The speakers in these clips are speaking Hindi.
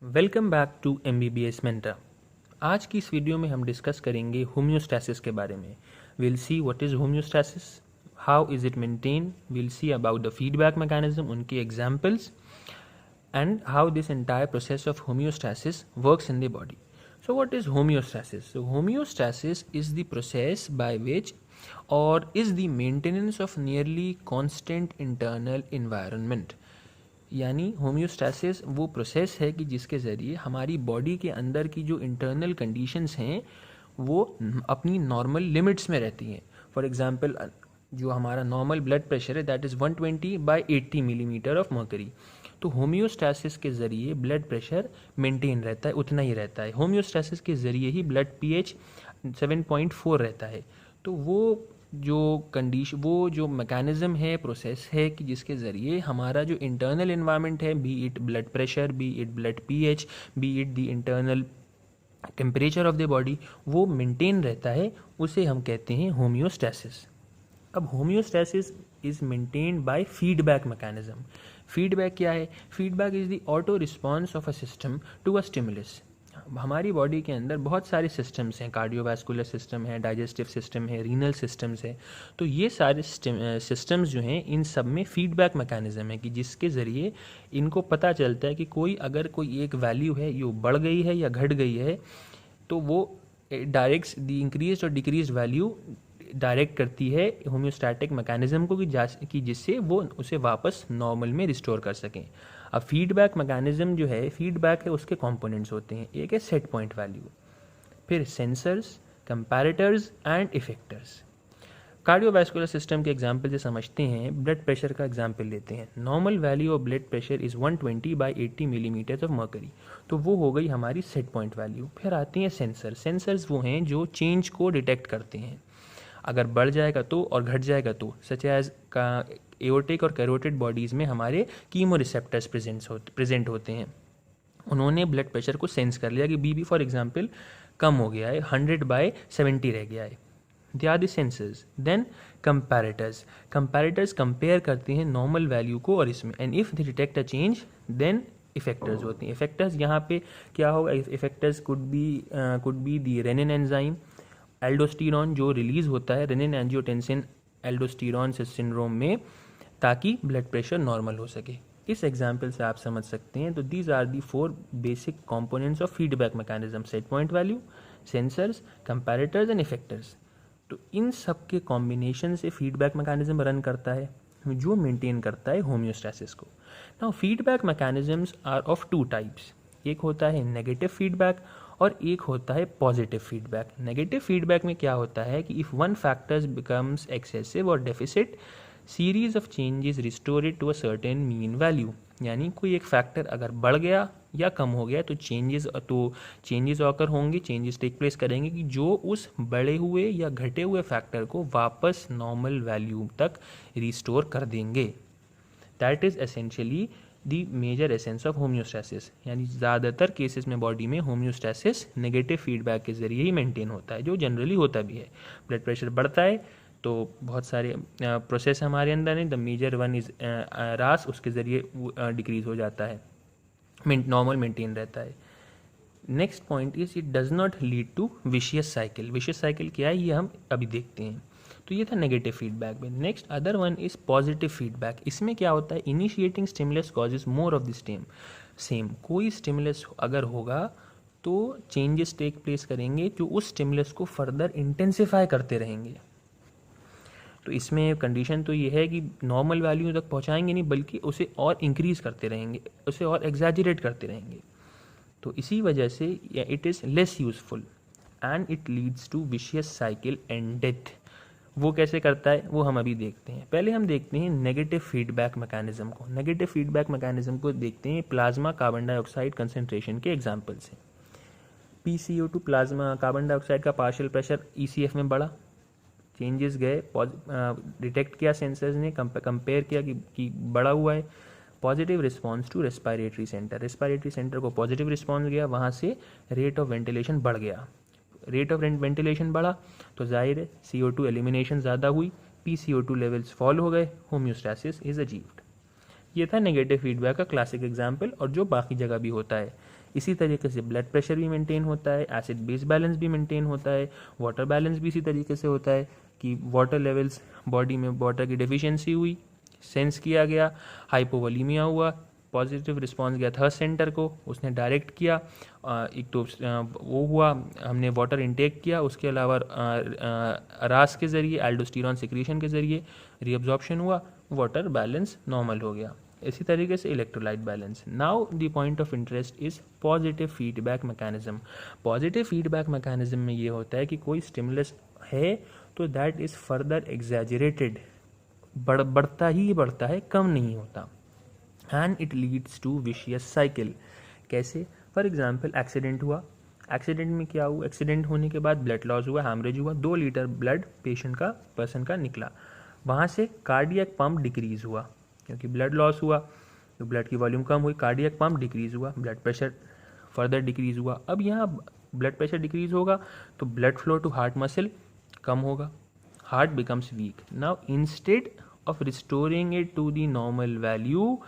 Welcome back to MBBS mentor. आज की इस वीडियो में हम डिस्कस करेंगे होम्योस्टैसिस के बारे में। Will see what is homeostasis, how is it maintain, will see about the feedback mechanism, उनके examples and how this entire process of homeostasis works in the body. So what is homeostasis? So homeostasis is the process by which or is the maintenance of nearly constant internal environment। यानी होम्योस्टैसिस वो प्रोसेस है कि जिसके ज़रिए हमारी बॉडी के अंदर की जो इंटरनल कंडीशंस हैं वो अपनी नॉर्मल लिमिट्स में रहती हैं। फॉर एग्जांपल जो हमारा नॉर्मल ब्लड प्रेशर है that is 120/80 millimetre of mercury. तो होम्योस्टैसिस के ज़रिए ब्लड प्रेशर मेंटेन रहता है, उतना ही रहता है। होम्योस्टैसिस के ज़रिए ही ब्लड pH 7.4 रहता है। तो वो जो मैकेनिज़्म है, प्रोसेस है कि जिसके ज़रिए हमारा जो इंटरनल इन्वायरमेंट है, be it blood pressure, be it blood pH, be it the internal temperature of the body, वो मेंटेन रहता है, उसे हम कहते हैं होम्योस्टैसिस। अब homeostasis is maintained by feedback mechanism. Feedback क्या है? Feedback is the auto response of a system to a stimulus. हमारी बॉडी के अंदर बहुत सारे सिस्टम्स हैं, कार्डियोवैस्कुलर सिस्टम है, डाइजेस्टिव सिस्टम है, रीनल सिस्टम्स है। तो ये सारे सिस्टम्स जो हैं इन सब में फीडबैक मैकेनिज्म है कि जिसके ज़रिए इनको पता चलता है कि अगर कोई एक वैल्यू है ये बढ़ गई है या घट गई है, तो वो डायरेक्ट द इंक्रीज और डिक्रीज वैल्यू डायरेक्ट करती है होम्योस्टैटिक मैकेनिज्म को कि जिससे वो उसे वापस नॉर्मल में रिस्टोर कर सकें। अब फीडबैक मैकेनिज्म जो है, फीडबैक है, उसके कंपोनेंट्स होते हैं। एक है सेट पॉइंट वैल्यू, फिर sensors, comparators and effectors. Cardiovascular system के एग्जाम्पल से समझते हैं। ब्लड प्रेशर का एग्जाम्पल लेते हैं। Normal value of blood pressure is 120/80 millimetre of mercury. तो वो हो गई हमारी सेट पॉइंट वैल्यू। फिर आती हैं सेंसर। सेंसर्स वो हैं जो चेंज को डिटेक्ट करते हैं, अगर बढ़ जाएगा तो और घट जाएगा तो। सच एज का एओर्टिक और कैरोटिड बॉडीज़ में हमारे कीमो रिसेप्टर्स प्रेजेंट होते हैं। उन्होंने ब्लड प्रेशर को सेंस कर लिया कि बीपी फॉर एग्जांपल कम हो गया है, 100/70 रह गया है। They are the sensors. Then comparators. Comparators compare करते हैं नॉर्मल वैल्यू को और इसमें, and if they detect a change then effectors होती हैं। इफेक्टर्स यहाँ पे क्या होगा? Effectors could be the renin enzyme, aldosterone जो रिलीज होता है रेनिन एंजियोटेंसिन एल्डोस्टेरॉन सिंड्रोम में, ताकि ब्लड प्रेशर नॉर्मल हो सके। इस एग्जाम्पल से आप समझ सकते हैं। तो these are the 4 basic components of feedback mechanism: set point value, sensors, comparators and effectors. तो इन सब के कॉम्बिनेशन से फीडबैक मैकेनिज्म रन करता है जो मेंटेन करता है होम्योस्टैसिस को। Now feedback mechanisms are of 2 types. एक होता है नेगेटिव फीडबैक और एक होता है पॉजिटिव फीडबैक। नेगेटिव फीडबैक में क्या होता है कि if one factors becomes excessive और deficit, series of changes restore it to a certain mean value. यानी कोई एक फैक्टर अगर बढ़ गया या कम हो गया तो चेंजेस ऑकर होंगे, चेंजेस टेक प्लेस करेंगे कि जो उस बढ़े हुए या घटे हुए फैक्टर को वापस नॉर्मल वैल्यू तक रिस्टोर कर देंगे। That is essentially the major essence of homeostasis. यानी ज़्यादातर केसेस में बॉडी में होम्योस्टैसिस नेगेटिव फीडबैक के जरिए ही मेंटेन होता है, जो जनरली होता भी है। ब्लड प्रेशर बढ़ता है तो बहुत सारे प्रोसेस हमारे अंदर हैं। द मेजर वन इज रास, उसके ज़रिए डिक्रीज हो जाता है, नॉर्मल मेंटेन रहता है। Next point is it does not lead to vicious cycle. Vicious cycle क्या है ये हम अभी देखते हैं। तो ये था नेगेटिव फीडबैक में। Next other one is positive feedback. इसमें क्या होता है? Initiating stimulus causes more of the same. कोई स्टिमुलस अगर होगा तो चेंजेस टेक प्लेस करेंगे जो उस स्टिमुलस को फर्दर इंटेंसिफाई करते रहेंगे। तो इसमें कंडीशन तो ये है कि नॉर्मल वैल्यू तक पहुंचाएंगे नहीं, बल्कि उसे और इंक्रीज करते रहेंगे, उसे और एग्जैजरेट करते रहेंगे। तो इसी वजह से it is less useful and it leads to vicious cycle and death. वो कैसे करता है वो हम अभी देखते हैं। पहले हम देखते हैं नेगेटिव फीडबैक मैकेनिज्म को। नेगेटिव फीडबैक मैकेनिज्म को देखते हैं प्लाज्मा कार्बन डाइऑक्साइड कंसंट्रेशन के एग्जांपल से। PCO2 प्लाज्मा कार्बन डाइऑक्साइड का पार्शियल प्रेशर ECF में बढ़ा, चेंजेस गए, डिटेक्ट किया सेंसर्स ने, कंपेयर किया कि बढ़ा हुआ है। Positive response to respiratory centre, respiratory centre को पॉजिटिव रिस्पॉन्स गया, वहाँ से रेट ऑफ वेंटिलेशन बढ़ गया। रेट ऑफ वेंटिलेशन बढ़ा तो जाहिर है CO2 एलिमिनेशन ज़्यादा हुई, PCO2 लेवल्स फॉल हो गए, होम्योस्टैसिस इज अचीव्ड। ये था नेगेटिव फीडबैक का क्लासिक एग्जाम्पल, और जो बाकी जगह भी होता है। इसी तरीके से ब्लड प्रेशर भी मेंटेन होता है, एसिड बेस बैलेंस भी मेंटेन होता है, वाटर बैलेंस भी इसी तरीके से होता है कि वाटर लेवल्स बॉडी में वाटर की डेफिशिएंसी हुई, सेंस किया गया, हाइपोवोलीमिया हुआ, पॉजिटिव रिस्पांस गया थर्स्ट सेंटर को, उसने डायरेक्ट किया, एक तो वो हुआ, हमने वाटर इनटेक किया, उसके अलावा रास के ज़रिए एल्डोस्टेरॉन सिक्रीशन के ज़रिए रीअब्जॉर्प्शन हुआ, वाटर बैलेंस नॉर्मल हो गया। इसी तरीके से electrolyte balance. Now the point of interest is positive feedback mechanism. Positive feedback mechanism में ये होता है कि कोई स्टिमुलस है तो दैट इज़ फर्दर एग्जैजरेटेड, बढ़ता ही बढ़ता है, कम नहीं होता, and it leads to vicious cycle. कैसे? फॉर एग्जाम्पल एक्सीडेंट हुआ, एक्सीडेंट में क्या हुआ, एक्सीडेंट होने के बाद ब्लड लॉस हुआ, हैमरेज हुआ, 2 लीटर ब्लड पर्सन का निकला, वहाँ से कार्डियक पंप डिक्रीज हुआ, क्योंकि ब्लड लॉस हुआ तो ब्लड की वॉल्यूम कम हुई, कार्डियक पंप डिक्रीज हुआ, ब्लड प्रेशर फर्दर डिक्रीज हुआ। अब यहाँ ब्लड प्रेशर डिक्रीज होगा तो blood flow to heart muscle कम होगा, heart becomes weak. Now instead of restoring it to the normal value,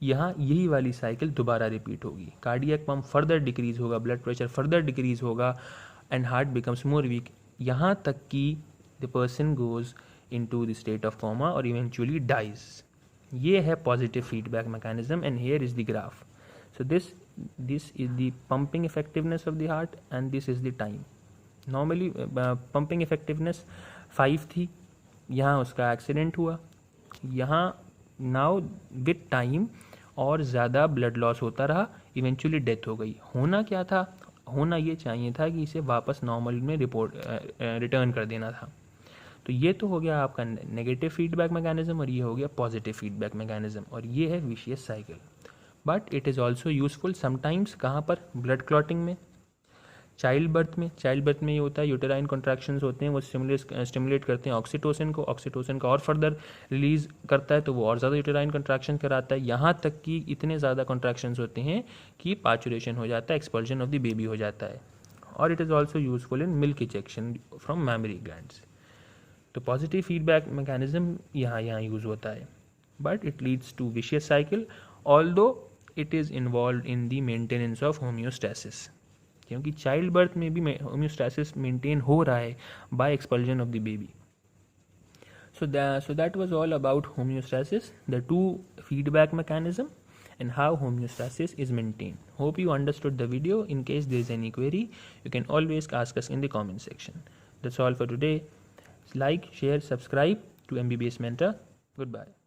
यहाँ यही वाली साइकिल दोबारा रिपीट होगी, कार्डियक पंप फर्दर डिक्रीज होगा, ब्लड प्रेशर फर्दर डिक्रीज होगा, and heart becomes more weak, यहाँ तक कि the person goes into the state of coma और इवेंचुअली डाइज। ये है positive feedback mechanism, and here is the graph. So this is the pumping effectiveness of the heart and this is the time. Normally pumping effectiveness 5 थी, यहाँ उसका एक्सीडेंट हुआ, यहाँ नाउ विथ टाइम और ज़्यादा ब्लड लॉस होता रहा, इवेंचुअली डेथ हो गई। होना क्या था? होना ये चाहिए था कि इसे वापस नॉर्मल में रिटर्न कर देना था। तो ये तो हो गया आपका नेगेटिव फीडबैक मैकेनिज्म और ये हो गया पॉजिटिव फीडबैक मैकेनिज्म, और ये है vicious cycle. But it is also useful sometimes, कहाँ पर? ब्लड क्लॉटिंग में, चाइल्ड बर्थ में ये होता है, यूटेराइन कॉन्ट्रैक्शंस होते हैं, वो स्टिमुलेट करते हैं ऑक्सीटोसिन को, ऑक्सीटोसिन का और फर्दर रिलीज करता है तो वो और ज़्यादा यूटेराइन कॉन्ट्रैक्शन कराता है, यहाँ तक कि इतने ज़्यादा कॉन्ट्रैक्शंस होते हैं कि पार्चुरेशन हो जाता है, एक्सपल्जन ऑफ द बेबी हो जाता है। और it is also useful in milk ejection from mammary glands. तो पॉजिटिव फीडबैक मैकेनिज्म यहाँ यूज़ होता है, but it leads to vicious cycle although it is involve in the maintenance of homeostasis, क्योंकि चाइल्ड बर्थ में भी होम्योस्टैसिस मेंटेन हो रहा है by expulsion of the baby. So that was all about homeostasis, the 2 feedback mechanism and how homeostasis is maintained. Hope you understood the video. In case there is any query, you can always ask us in the comment section. That's all for today. Like, share, subscribe to MBBS Mentor. Goodbye.